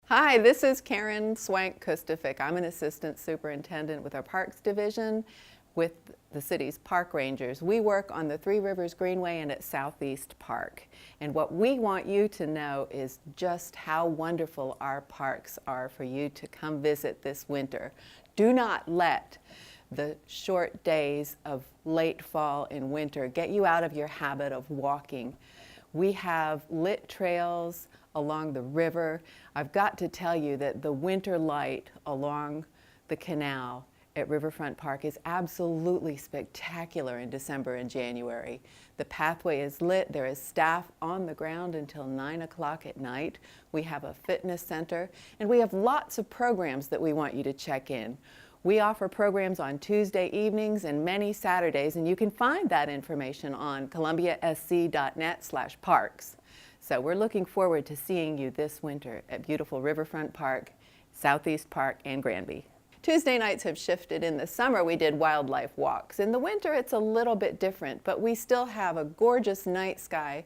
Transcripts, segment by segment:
Hi, this is Karen Swank Kustafik. I'm an assistant superintendent with our Parks Division with the city's park rangers. We work on the Three Rivers Greenway and at Southeast Park. And what we want you to know is just how wonderful our parks are for you to come visit this winter. Do not let the short days of late fall and winter get you out of your habit of walking. We have lit trails along the river. I've got to tell you that the winter light along the canal at Riverfront Park is absolutely spectacular in December and January. The pathway is lit. There is staff on the ground until 9 o'clock at night. We have a fitness center, and we have lots of programs that we want you to check in. We offer programs on Tuesday evenings and many Saturdays, and you can find that information on columbiasc.net/parks. So we're looking forward to seeing you this winter at beautiful Riverfront Park, Southeast Park, and Granby. Tuesday nights have shifted. In the summer we did wildlife walks. In the winter it's a little bit different, but we still have a gorgeous night sky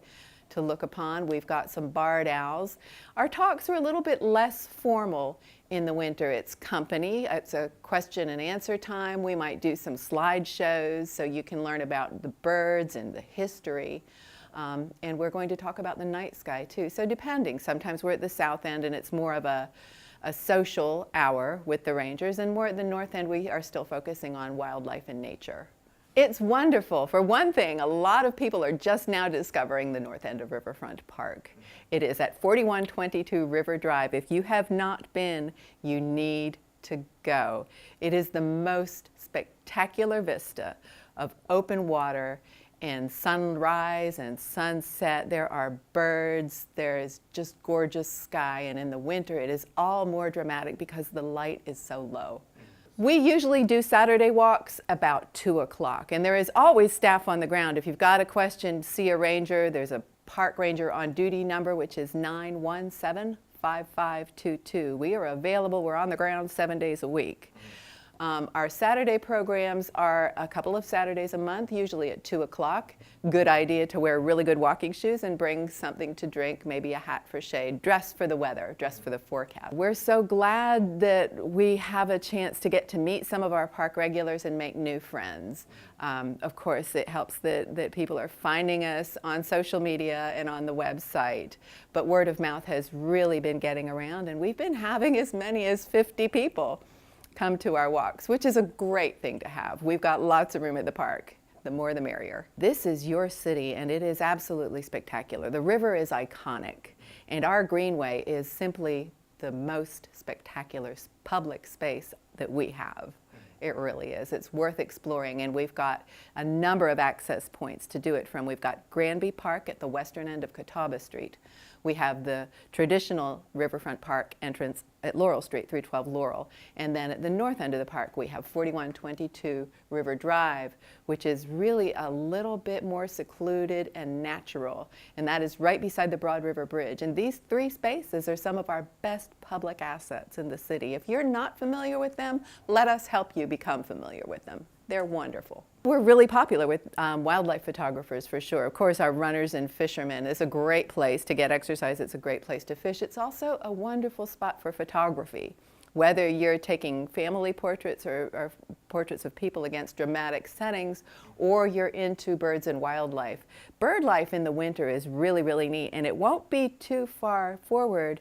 to look upon. We've got some barred owls. Our talks are a little bit less formal in the winter. It's company. It's a question and answer time. We might do some slideshows so you can learn about the birds and the history. And we're going to talk about the night sky too. So depending, sometimes we're at the south end and it's more of a social hour with the rangers, and more at the north end we are still focusing on wildlife and nature. It's wonderful. For one thing, a lot of people are just now discovering the north end of Riverfront Park. It is at 4122 River Drive. If you have not been, you need to go. It is the most spectacular vista of open water and sunrise and sunset. There are birds, there is just gorgeous sky, and in the winter it is all more dramatic because the light is so low. We usually do Saturday walks about 2 o'clock, and there is always staff on the ground. If you've got a question, see a ranger. There's a park ranger on duty number, which is 917-5522. We are available. We're on the ground 7 days a week. Our Saturday programs are a couple of Saturdays a month, usually at 2 o'clock. Good idea to wear really good walking shoes and bring something to drink, maybe a hat for shade. Dress for the weather, dress for the forecast. We're so glad that we have a chance to get to meet some of our park regulars and make new friends. Of course, it helps that people are finding us on social media and on the website. But word of mouth has really been getting around, and we've been having as many as 50 people come to our walks, which is a great thing to have. We've got lots of room at the park. The more the merrier. This is your city, and it is absolutely spectacular. The river is iconic, and our greenway is simply the most spectacular public space that we have. It really is. It's worth exploring, and we've got a number of access points to do it from. We've got Granby Park at the western end of Catawba Street. We have the traditional Riverfront Park entrance at Laurel Street, 312 Laurel. And then at the north end of the park, we have 4122 River Drive, which is really a little bit more secluded and natural. And that is right beside the Broad River Bridge. And these three spaces are some of our best public assets in the city. If you're not familiar with them, let us help you become familiar with them. They're wonderful. We're really popular with wildlife photographers for sure. Of course, our runners and fishermen is a great place to get exercise. It's a great place to fish. It's also a wonderful spot for photography. Whether you're taking family portraits or portraits of people against dramatic settings, or you're into birds and wildlife. Bird life in the winter is really, really neat, and it won't be too far forward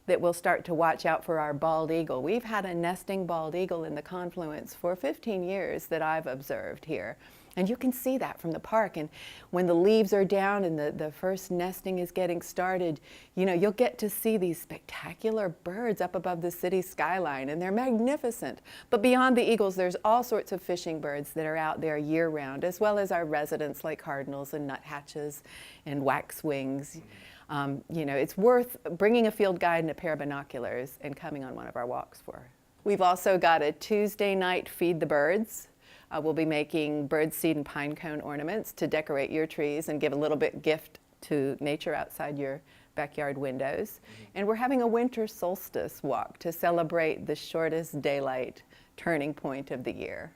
that we'll start to watch out for our bald eagle. We've had a nesting bald eagle in the confluence for 15 years that I've observed here. And you can see that from the park. And when the leaves are down and the first nesting is getting started, you know, you'll get to see these spectacular birds up above the city skyline, and they're magnificent. But beyond the eagles, there's all sorts of fishing birds that are out there year-round, as well as our residents like cardinals and nuthatches and waxwings. You know, it's worth bringing a field guide and a pair of binoculars and coming on one of our walks for. We've also got a Tuesday night Feed the Birds. We'll be making bird seed and pine cone ornaments to decorate your trees and give a little bit gift to nature outside your backyard windows. And we're having a winter solstice walk to celebrate the shortest daylight turning point of the year.